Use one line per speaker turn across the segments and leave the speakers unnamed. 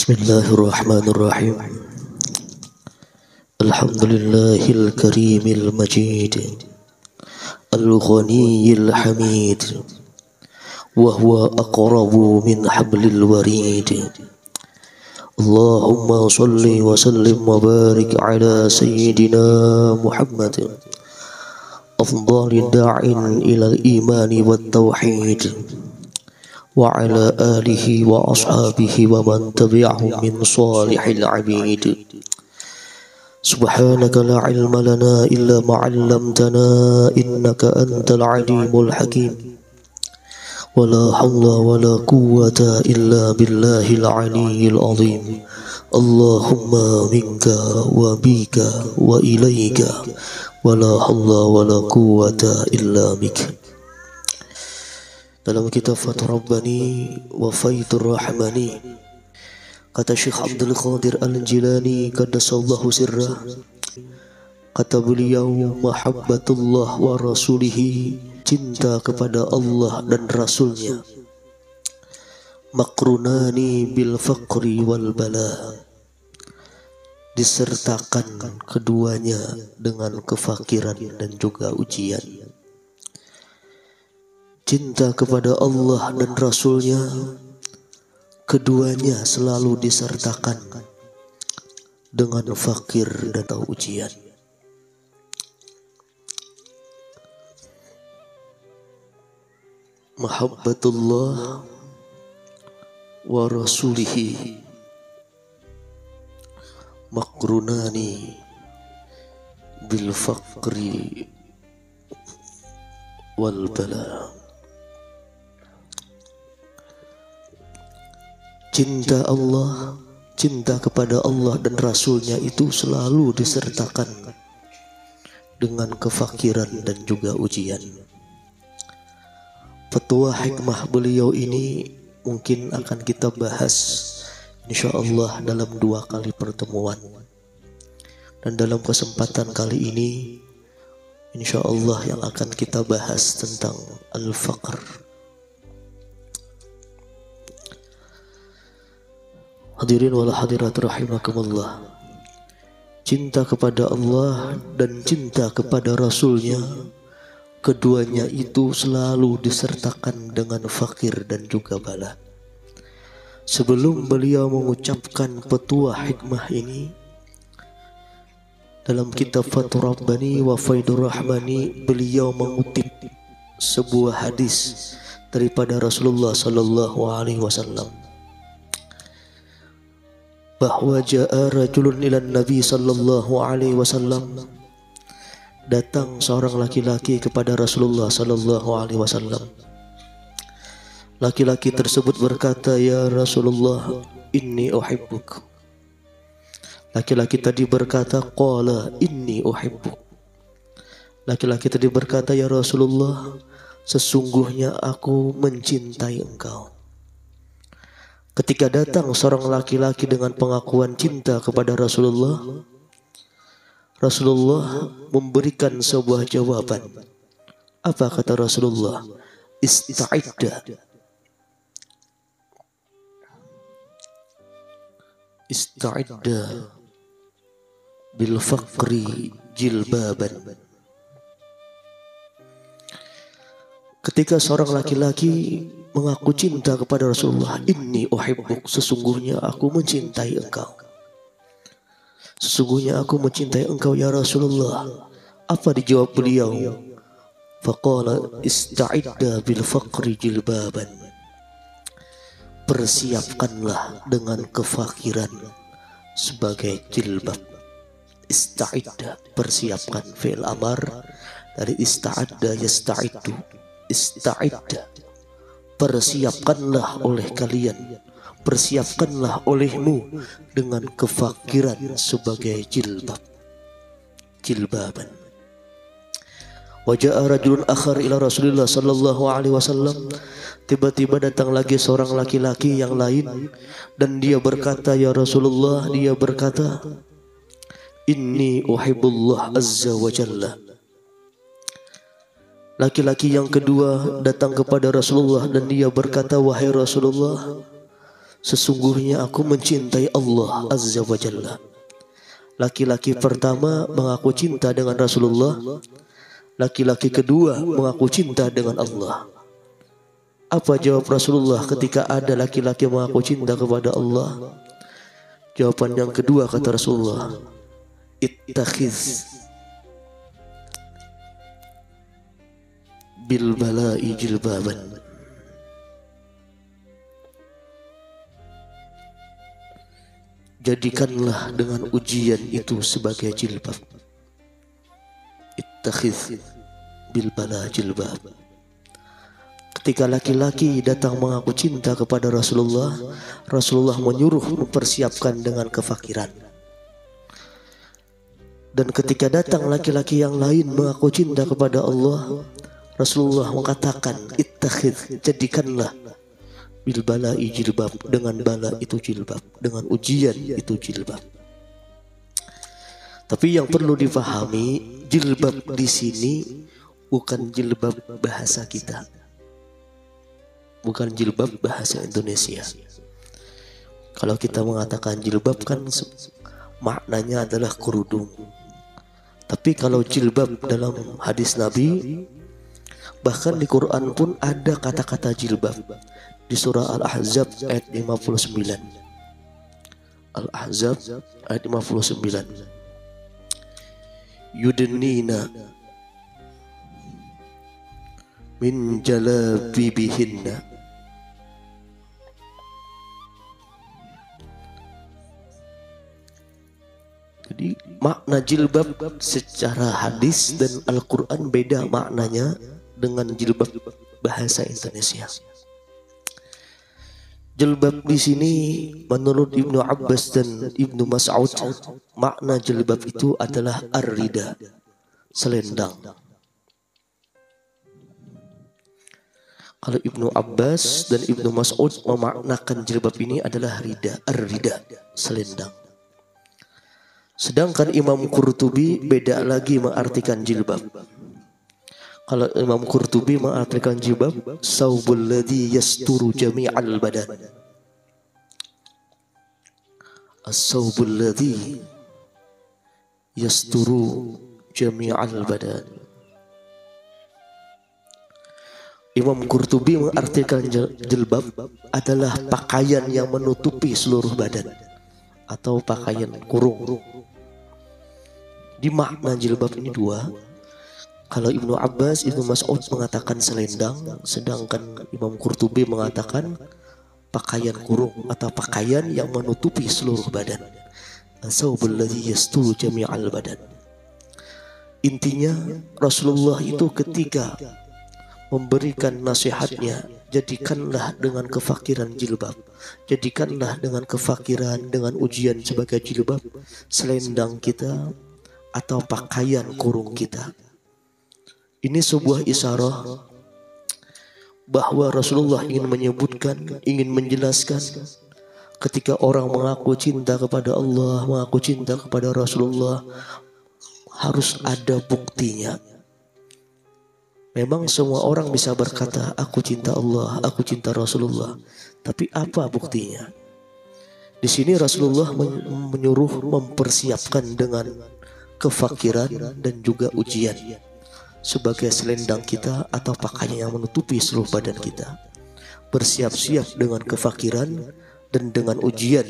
Bismillahirrahmanirrahim. Alhamdulillahil karimil majid, al-ghaniyil hamid, wa huwa aqrabu min hablil warid. Allahumma salli wa sallim wa barik ala sayyidina Muhammad, afdali da'in ilal imani wat tauhid, wa ala alihi wa ashabihi wa man tabi'ahum min salihil abid. Subhanaka la ilma lana illa ma 'allamtana innaka antal alimul hakim. Wa la hawla wa la quwwata illa billahil aliyyil azim. Allahumma minka wa bika wa ilaika wa la hawla wa la quwwata illa bika. Dalam kitab Fathur Rabbani wa Faidur Rahmani, kata Syekh Abdul Qadir Al-Jilani qaddasallahu sirrah, kata beliau, mahabbatullah wa rasulihi, cinta kepada Allah dan Rasulnya, makrunani bil faqri wal bala, disertakan keduanya dengan kefakiran dan juga ujian. Cinta kepada Allah dan Rasulnya, keduanya selalu disertakan dengan fakir dan ujian. Mahabbatullah wa rasulihi makrunani bil faqri wal bala. Cinta Allah, cinta kepada Allah dan Rasulnya itu selalu disertakan dengan kefakiran dan juga ujian. Petua hikmah beliau ini mungkin akan kita bahas insyaallah dalam 2 kali pertemuan. Dan dalam kesempatan kali ini insyaallah yang akan kita bahas tentang al-faqr. Hadirin wal hadirat rahimakumullah. Cinta kepada Allah dan cinta kepada Rasulnya, keduanya itu selalu disertakan dengan fakir dan juga bala. Sebelum beliau mengucapkan petua hikmah ini, dalam kitab Fathur Rabbani wa Faidur Rahmani, beliau mengutip sebuah hadis daripada Rasulullah sallallahu alaihi wasallam, bahwa ja'a rajulun ilan Nabi sallallahu alaihi wasallam, datang seorang laki-laki kepada Rasulullah sallallahu alaihi wasallam. Laki-laki tersebut berkata, "Ya Rasulullah, inni uhibbuk." Laki-laki tadi berkata, "Qala inni uhibbuk." Laki-laki tadi berkata, "Ya Rasulullah, sesungguhnya aku mencintai engkau." Ketika datang seorang laki-laki dengan pengakuan cinta kepada Rasulullah, Rasulullah memberikan sebuah jawaban. Apa kata Rasulullah? Ista'idda. Ista'idda bil faqri jilbaban. Ketika seorang laki-laki mengaku cinta kepada Rasulullah, inni uhibbuk, sesungguhnya aku mencintai engkau. Sesungguhnya aku mencintai engkau ya Rasulullah. Apa dijawab beliau? Faqala ista'idda bil faqri jilbaban. Persiapkanlah dengan kefakiran sebagai jilbab. Ista'idda, persiapkan, fi'il amar dari ista'adda yasta'iddu. Ista'idda, persiapkanlah oleh kalian, persiapkanlah olehmu dengan kefakiran sebagai jilbab, jilbaban. Wa ja'a rajulun akhar ila Rasulillah sallallahu alaihi wasallam. Tiba-tiba datang lagi seorang laki-laki yang lain dan dia berkata, "Ya Rasulullah," dia berkata, "Inni uhibbullah azza wa jalla." Laki-laki yang kedua datang kepada Rasulullah dan dia berkata, "Wahai Rasulullah, Sesungguhnya aku mencintai Allah Azza wa Jalla. Laki-laki pertama mengaku cinta dengan Rasulullah. Laki-laki kedua mengaku cinta dengan Allah. Apa jawab Rasulullah ketika ada laki-laki mengaku cinta kepada Allah? Jawaban yang kedua kata Rasulullah, ittakhiz bil bala'i jilbaban. Jadikanlah dengan ujian itu sebagai jilbab. Ittakhiz bil bala' jilbab. Ketika laki-laki datang mengaku cinta kepada Rasulullah, Rasulullah menyuruh mempersiapkan dengan kefakiran. Dan ketika datang laki-laki yang lain mengaku cinta kepada Allah, Rasulullah mengatakan, ittakhidh, jadikanlah bil bala'i jilbab, dengan bala itu jilbab, dengan ujian itu jilbab. Tapi yang perlu difahami, jilbab di sini bukan jilbab bahasa kita. Bukan jilbab bahasa Indonesia. Kalau kita mengatakan jilbab kan maknanya adalah kerudung. Tapi kalau jilbab dalam hadis Nabi, bahkan di Quran pun ada kata-kata jilbab. Di surah Al-Ahzab ayat 59. Al-Ahzab ayat 59. Yudnina min jalabibihinna. Jadi makna jilbab secara hadis dan Al-Quran beda maknanya dengan jilbab bahasa Indonesia. Jilbab di sini menurut Ibnu Abbas dan Ibnu Mas'ud, makna jilbab itu adalah ar-rida, selendang. Kalau Ibnu Abbas dan Ibnu Mas'ud memaknakan jilbab ini adalah rida, ar-rida, selendang. Sedangkan Imam Qurtubi beda lagi mengartikan jilbab. Kalau Imam Qurtubi mengartikan jilbab, saubul ladzi yasturu jami'al badan. As-saubul ladzi yasturu jami'al badan. Imam Qurtubi mengartikan jilbab adalah pakaian yang menutupi seluruh badan atau pakaian kurung. Di makna jilbab ini dua. Kalau Ibnu Abbas, Ibnu Mas'ud mengatakan selendang, sedangkan Imam Qurtubi mengatakan pakaian kurung atau pakaian yang menutupi seluruh badan. As-saubul ladzi yasturu jami'al badan. Intinya Rasulullah itu ketika memberikan nasihatnya, jadikanlah dengan kefakiran jilbab, jadikanlah dengan kefakiran, dengan ujian sebagai jilbab, selendang kita atau pakaian kurung kita. Ini sebuah isyarah bahwa Rasulullah ingin menyebutkan, ingin menjelaskan ketika orang mengaku cinta kepada Allah, mengaku cinta kepada Rasulullah, harus ada buktinya. Memang semua orang bisa berkata, aku cinta Allah, aku cinta Rasulullah. Tapi apa buktinya? Di sini Rasulullah menyuruh mempersiapkan dengan kefakiran dan juga ujian sebagai selendang kita atau pakaian yang menutupi seluruh badan kita. Bersiap-siap dengan kefakiran dan dengan ujian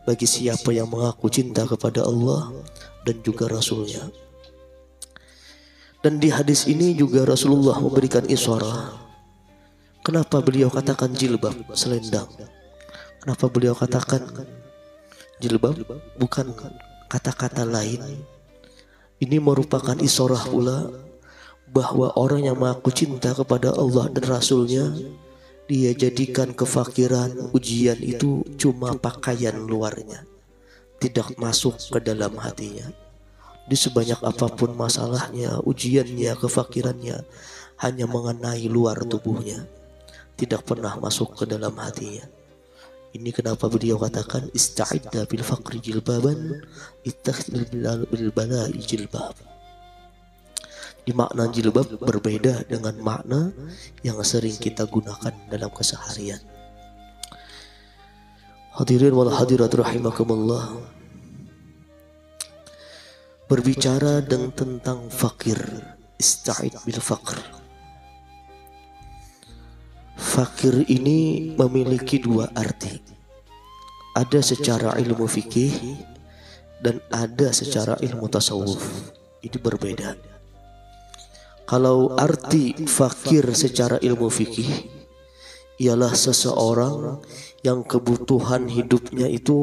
bagi siapa yang mengaku cinta kepada Allah dan juga Rasulnya. Dan di hadis ini juga Rasulullah memberikan isyarat. Kenapa beliau katakan jilbab, selendang? Kenapa beliau katakan jilbab? Bukan kata-kata lain. Ini merupakan isyarat pula bahwa orang yang mengaku cinta kepada Allah dan Rasulnya, dia jadikan kefakiran, ujian itu cuma pakaian luarnya, tidak masuk ke dalam hatinya. Di sebanyak apapun masalahnya, ujiannya, kefakirannya, hanya mengenai luar tubuhnya, tidak pernah masuk ke dalam hatinya. Ini kenapa beliau katakan ista'idda bil faqri jilbaban, ittakhidh bil bala'i jilbab. Di makna jilbab berbeda dengan makna yang sering kita gunakan dalam keseharian. Hadirin wal hadirat rahimakumullah. Berbicara tentang fakir, ista'id bil faqr. Fakir ini memiliki dua arti. Ada secara ilmu fikih dan ada secara ilmu tasawuf. Itu berbeda. Kalau arti fakir secara ilmu fikih ialah seseorang yang kebutuhan hidupnya itu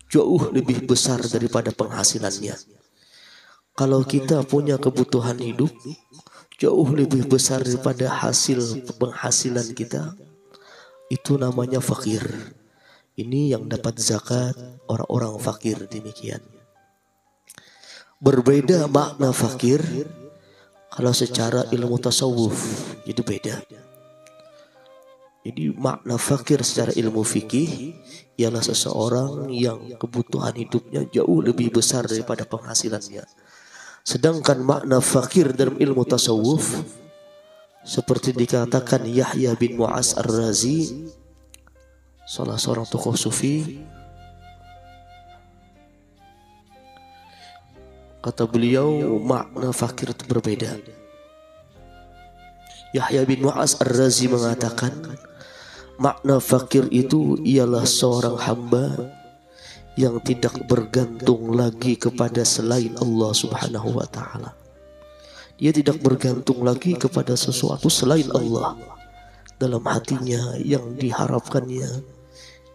jauh lebih besar daripada penghasilannya. Kalau kita punya kebutuhan hidup jauh lebih besar daripada hasil penghasilan kita, itu namanya fakir. Ini yang dapat zakat orang-orang fakir, demikian. Berbeda makna fakir kalau secara ilmu tasawuf, jadi beda. Jadi makna fakir secara ilmu fikih ialah seseorang yang kebutuhan hidupnya jauh lebih besar daripada penghasilannya. Sedangkan makna fakir dalam ilmu tasawuf seperti dikatakan Yahya bin Mu'az Ar-Razi, salah seorang tokoh sufi, kata beliau makna fakir itu berbeda. Yahya bin Mu'az Ar-Razi mengatakan makna fakir itu ialah seorang hamba yang tidak bergantung lagi kepada selain Allah Subhanahu wa ta'ala. Dia tidak bergantung lagi kepada sesuatu selain Allah. Dalam hatinya yang diharapkannya,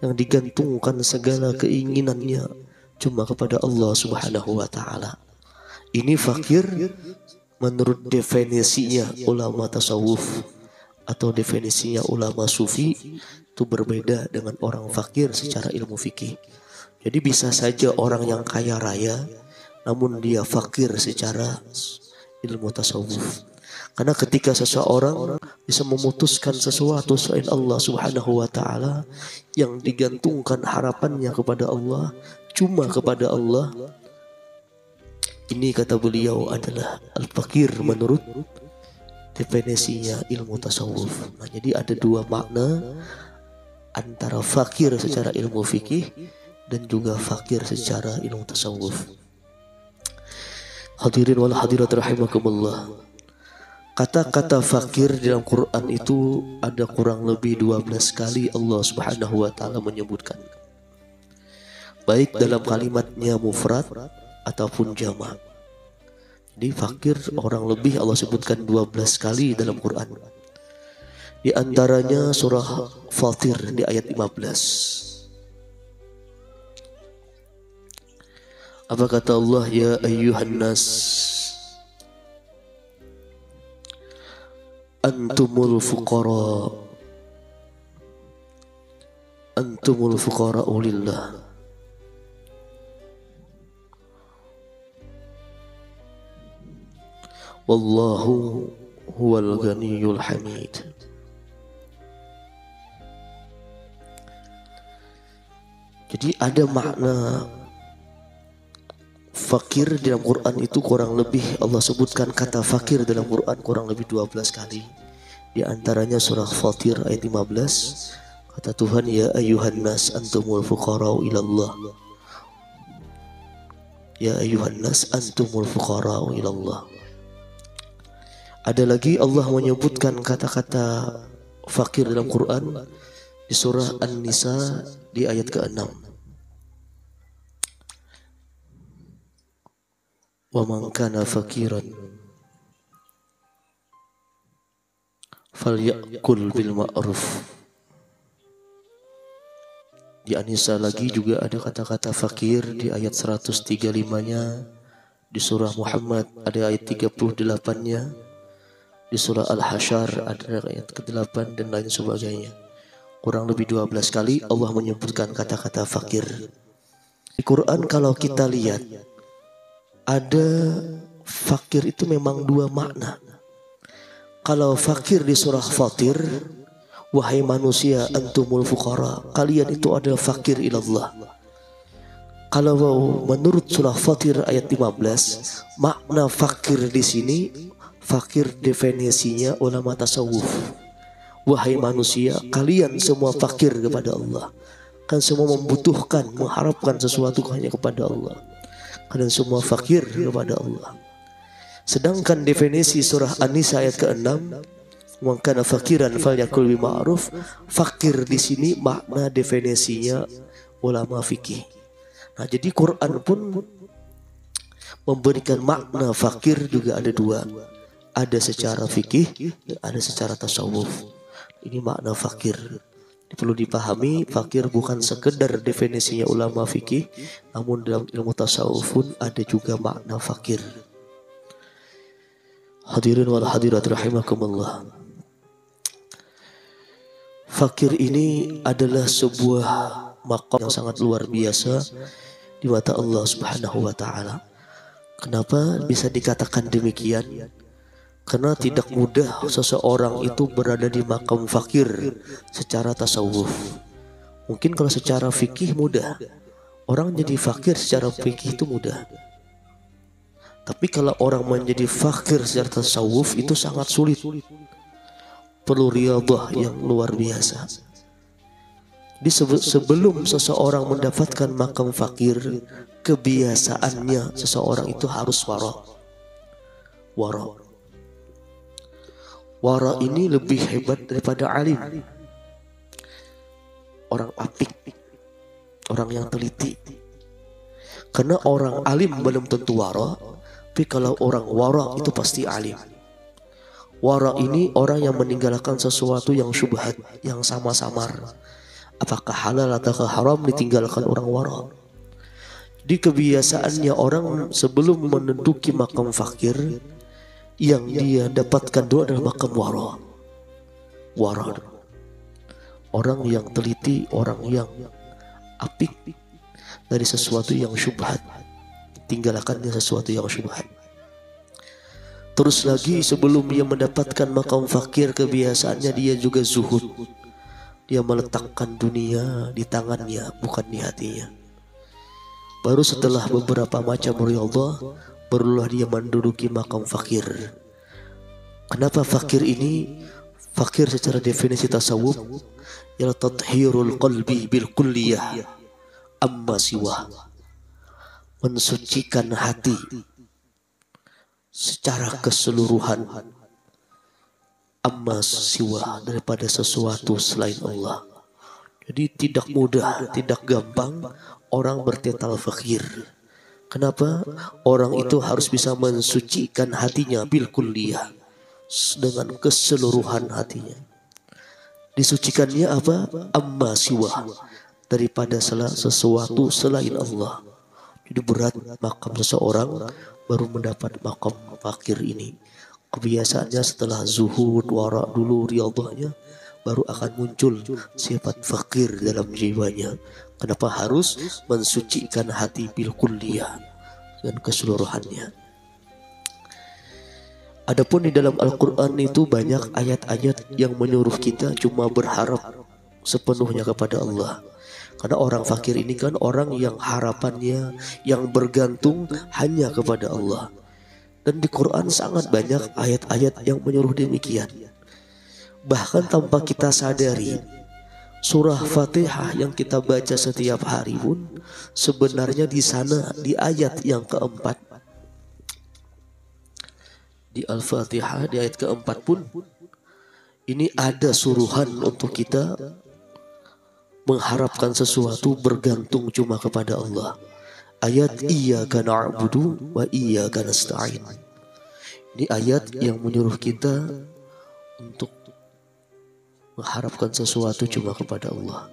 yang digantungkan segala keinginannya cuma kepada Allah Subhanahu wa ta'ala. Ini fakir menurut definisinya ulama tasawuf atau definisinya ulama sufi, itu berbeda dengan orang fakir secara ilmu fikih. Jadi bisa saja orang yang kaya raya namun dia fakir secara ilmu tasawuf. Karena ketika seseorang bisa memutuskan sesuatu selain Allah Subhanahu wa ta'ala, yang digantungkan harapannya kepada Allah, cuma kepada Allah, ini kata beliau adalah al-fakir menurut definisinya ilmu tasawuf. Nah, jadi ada dua makna antara fakir secara ilmu fikih dan juga fakir secara ilmu tasawuf. Hadirin wal hadirat rahimakumullah. Kata-kata fakir dalam Quran itu ada kurang lebih 12 kali Allah Subhanahu wa ta'ala menyebutkan. Baik dalam kalimatnya mufrad ataupun jamak. Di fakir orang lebih Allah sebutkan 12 kali dalam Quran. Di antaranya surah Fatir di ayat 15. Apa kata Allah? Ya ayyuhan nas antumul fuqara lillah wallahu huwal ghaniyyul hamid. Jadi ada makna fakir dalam Quran itu kurang lebih Allah sebutkan kata fakir dalam Quran kurang lebih 12 kali. Di antaranya surah Fatir ayat 15, kata Tuhan ya ayyuhan nas antumul fuqara'u ilallah. Ya ayyuhan nas antumul fuqara'u ilallah. Ada lagi Allah menyebutkan kata-kata fakir dalam Quran di surah An-Nisa di ayat ke-6. Wa man kana fakiran falyakul bil ma'ruf. Di An-Nisa lagi juga ada kata-kata fakir di ayat 135-nya, di surah Muhammad ada ayat 38-nya, di surah Al-Hasyr ada ayat ke-8 dan lain sebagainya. Kurang lebih 12 kali Allah menyebutkan kata-kata fakir. Di Quran kalau kita lihat ada fakir itu memang dua makna. Kalau fakir di surah Fatir, wahai manusia antumul fuqara, kalian itu adalah fakir ilallah. Kalau menurut surah Fatir ayat 15, makna fakir di sini, fakir definisinya ulama tasawuf. Wahai manusia, kalian semua fakir kepada Allah. Kan semua membutuhkan, mengharapkan sesuatu hanya kepada Allah. Kalian semua fakir kepada Allah. Sedangkan definisi surah An-Nisa ayat ke-6, "Man kana fakiran falyakul bil ma'ruf." Fakir di sini makna definisinya ulama fikih. Nah, jadi Quran pun memberikan makna fakir juga ada dua. Ada secara fikih, ada secara tasawuf. Ini makna fakir. Perlu dipahami, fakir bukan sekedar definisinya ulama fikih, namun dalam ilmu tasawuf pun ada juga makna fakir. Hadirin wal hadirat rahimakumullah. Fakir ini adalah sebuah maqam yang sangat luar biasa di mata Allah Subhanahu wa taala. Kenapa bisa dikatakan demikian? Karena tidak mudah seseorang itu berada di makam fakir secara tasawuf. Mungkin kalau secara fikih mudah, orang jadi fakir secara fikih itu mudah. Tapi kalau orang menjadi fakir secara tasawuf itu sangat sulit. Perlu riyadhah yang luar biasa. Di sebelum seseorang mendapatkan makam fakir, kebiasaannya seseorang itu harus wara. Wara ini lebih hebat daripada alim. Orang apik, orang yang teliti. Karena orang alim belum tentu wara, tapi kalau orang wara itu pasti alim. Wara ini orang yang meninggalkan sesuatu yang syubhat, yang sama-samar. Apakah halal atau haram ditinggalkan orang wara. Di kebiasaannya orang sebelum menduduki makam fakir, yang dia dapatkan dulu adalah makam wara. Orang yang teliti, orang yang apik dari sesuatu yang syubhat, tinggalkannya sesuatu yang syubhat. Terus lagi sebelum dia mendapatkan makam fakir, kebiasaannya dia juga zuhud. Dia meletakkan dunia di tangannya, bukan di hatinya. Baru setelah beberapa macam riyadhah, barulah dia menduduki makam fakir. Kenapa fakir ini? Fakir secara definisi tasawuf ialah tathhirul qalbi bil kulliyah amma siwa. Mensucikan hati secara keseluruhan amma siwa, daripada sesuatu selain Allah. Jadi tidak mudah, tidak gampang orang bertitel fakir. Kenapa? Orang itu harus bisa mensucikan hatinya bil kulliyah, dengan keseluruhan hatinya. Disucikannya apa? Amma siwa, daripada sesuatu selain Allah. Jadi berat makam seseorang baru mendapat makam fakir ini. Kebiasaannya setelah zuhud, wara dulu, riyadhahnya, baru akan muncul sifat fakir dalam jiwanya. Kenapa harus mensucikan hati bil kulliyah, dan keseluruhannya. Adapun di dalam Al-Quran itu banyak ayat-ayat yang menyuruh kita cuma berharap sepenuhnya kepada Allah. Karena orang fakir ini kan orang yang harapannya, yang bergantung hanya kepada Allah. Dan di Quran sangat banyak ayat-ayat yang menyuruh demikian. Bahkan tanpa kita sadari, surah Fatihah yang kita baca setiap hari pun sebenarnya di sana, di ayat yang keempat, di Al-Fatihah di ayat keempat pun ini ada suruhan untuk kita mengharapkan sesuatu, bergantung cuma kepada Allah. Ayat iyyaka na'budu wa iyyaka nasta'in. Ini ayat yang menyuruh kita untuk mengharapkan sesuatu cuma kepada Allah.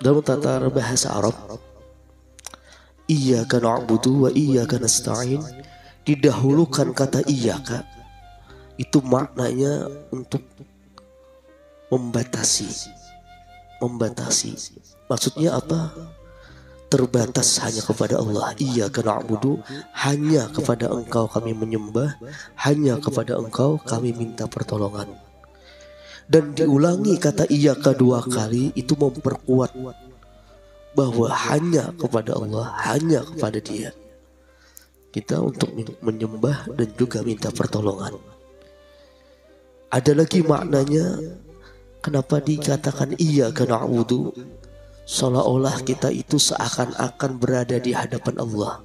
Dalam tata bahasa Arab, iyyaka na'budu wa iyyaka nasta'in, didahulukan kata iyyaka, itu maknanya untuk membatasi. Maksudnya apa? Terbatas hanya kepada Allah. Iyyaka na'budu, hanya kepada Engkau kami menyembah, hanya kepada Engkau kami minta pertolongan. Dan diulangi kata iyyaka 2 kali, itu memperkuat bahwa hanya kepada Allah, hanya kepada Dia kita untuk menyembah dan juga minta pertolongan. Ada lagi maknanya, kenapa dikatakan iyyaka na'budu? Seolah-olah kita itu seakan-akan berada di hadapan Allah.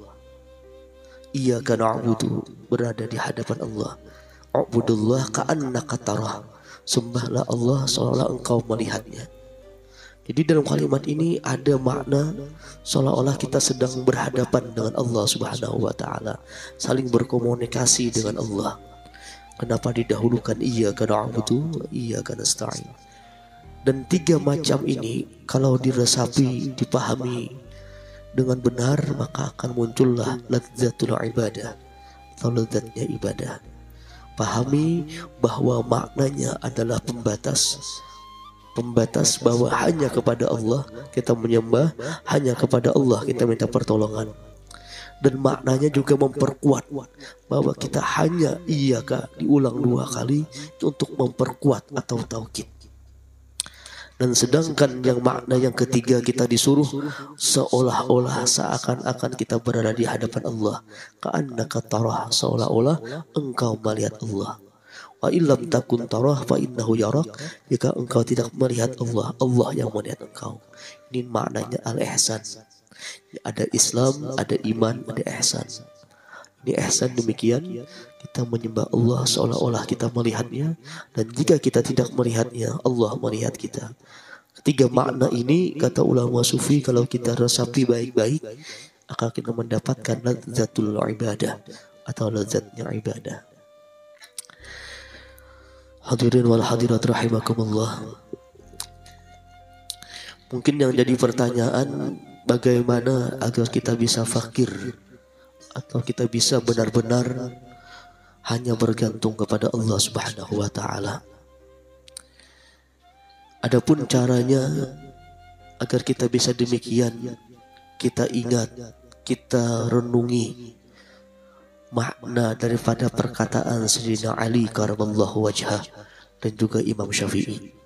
Iyyaka na'budu, berada di hadapan Allah. Ubudullah ka'annaka tarah. Sembahlah Allah seolah engkau melihatnya. Jadi dalam kalimat ini ada makna seolah-olah kita sedang berhadapan dengan Allah Subhanahu wa taala, saling berkomunikasi dengan Allah. Kenapa didahulukan iyyaka na'budu, iyyaka nasta'in? Dan tiga macam ini kalau diresapi, dipahami dengan benar, maka akan muncullah ladzatul ibadah atau lezatnya ibadah. Pahami bahwa maknanya adalah pembatas bahwa hanya kepada Allah kita menyembah, hanya kepada Allah kita minta pertolongan. Dan maknanya juga memperkuat bahwa kita hanya iyyaka diulang 2 kali untuk memperkuat atau taukid. Dan sedangkan yang makna yang ketiga kita disuruh seolah-olah seakan-akan kita berada di hadapan Allah. Ka'annaka tarah, seolah-olah engkau melihat Allah. Wa illam takun tarah fa innahu yarak, jika engkau tidak melihat Allah, Allah yang melihat engkau. Ini maknanya al-ihsan. Ada Islam, ada iman, ada ihsan. Ini ihsan demikian, kita menyembah Allah seolah-olah kita melihatnya, dan jika kita tidak melihatnya, Allah melihat kita. Ketiga makna ini kata ulama sufi kalau kita resapi baik-baik akan kita mendapatkan ladzatul ibadah atau lezatnya ibadah. Hadirin wal hadirat rahimakumullah. Mungkin yang jadi pertanyaan, bagaimana agar kita bisa fakir atau kita bisa benar-benar hanya bergantung kepada Allah Subhanahu wa taala. Adapun caranya agar kita bisa demikian, kita ingat, kita renungi makna daripada perkataan Sayyidina Ali karamallahu wajhah dan juga Imam Syafi'i.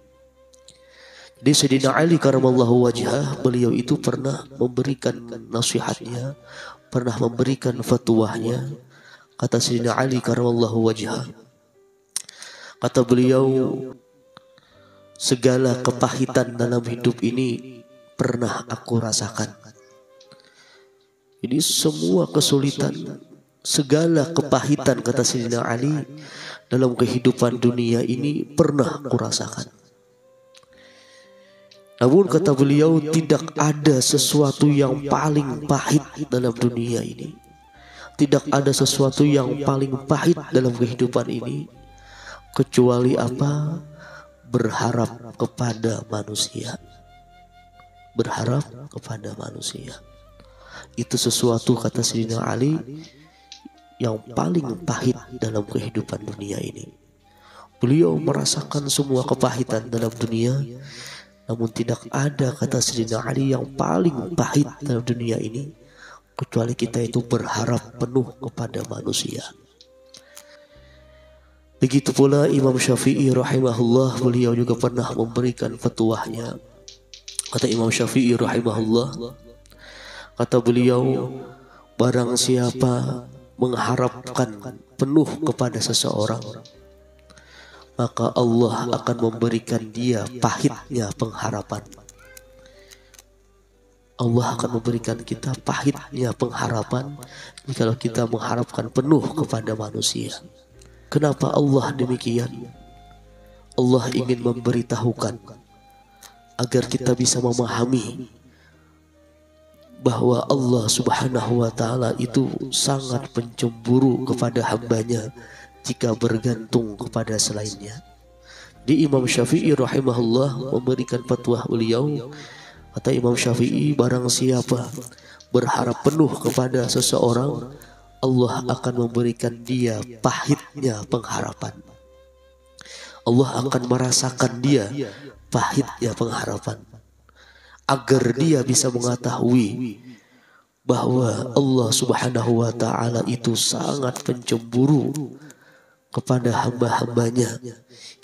Jadi Sayyidina Ali karamallahu wajhah, beliau itu pernah memberikan nasihatnya, pernah memberikan fatwahnya. Kata Sayyidina Ali karamallahu wajhah, kata beliau, segala kepahitan dalam hidup ini pernah aku rasakan. Jadi semua kesulitan, segala kepahitan, kata Sayyidina Ali, dalam kehidupan dunia ini pernah aku rasakan. Namun kata beliau, tidak ada sesuatu yang paling pahit dalam dunia ini. Tidak ada sesuatu yang paling pahit dalam kehidupan ini kecuali apa? Berharap kepada manusia. Berharap kepada manusia. Itu sesuatu, kata Sayyidina Ali, yang paling pahit dalam kehidupan dunia ini. Beliau merasakan semua kepahitan dalam dunia, namun tidak ada, kata Sayyidina Ali, yang paling pahit dalam dunia ini kecuali kita itu berharap penuh kepada manusia. Begitu pula Imam Syafi'i rahimahullah, beliau juga pernah memberikan fatwahnya. Kata Imam Syafi'i rahimahullah, kata beliau, barang siapa mengharapkan penuh kepada seseorang, maka Allah akan memberikan dia pahitnya pengharapan. Allah akan memberikan kita pahitnya pengharapan kalau kita mengharapkan penuh kepada manusia. Kenapa Allah demikian? Allah ingin memberitahukan agar kita bisa memahami bahwa Allah Subhanahu wa taala itu sangat pencemburu kepada hambanya jika bergantung kepada selainnya. Di Imam Syafi'i rahimahullah memberikan fatwa beliau, kata Imam Syafi'i, barang siapa berharap penuh kepada seseorang, Allah akan memberikan dia pahitnya pengharapan. Allah akan merasakan dia pahitnya pengharapan, agar dia bisa mengetahui bahwa Allah Subhanahu wa taala itu sangat pencemburu kepada hamba-hambanya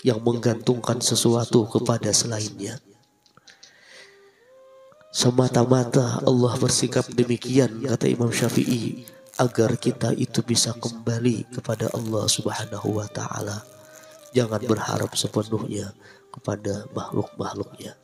yang menggantungkan sesuatu kepada selainnya. Semata-mata Allah bersikap demikian, kata Imam Syafi'i, agar kita itu bisa kembali kepada Allah Subhanahu wa taala. Jangan berharap sepenuhnya kepada makhluk-makhluknya.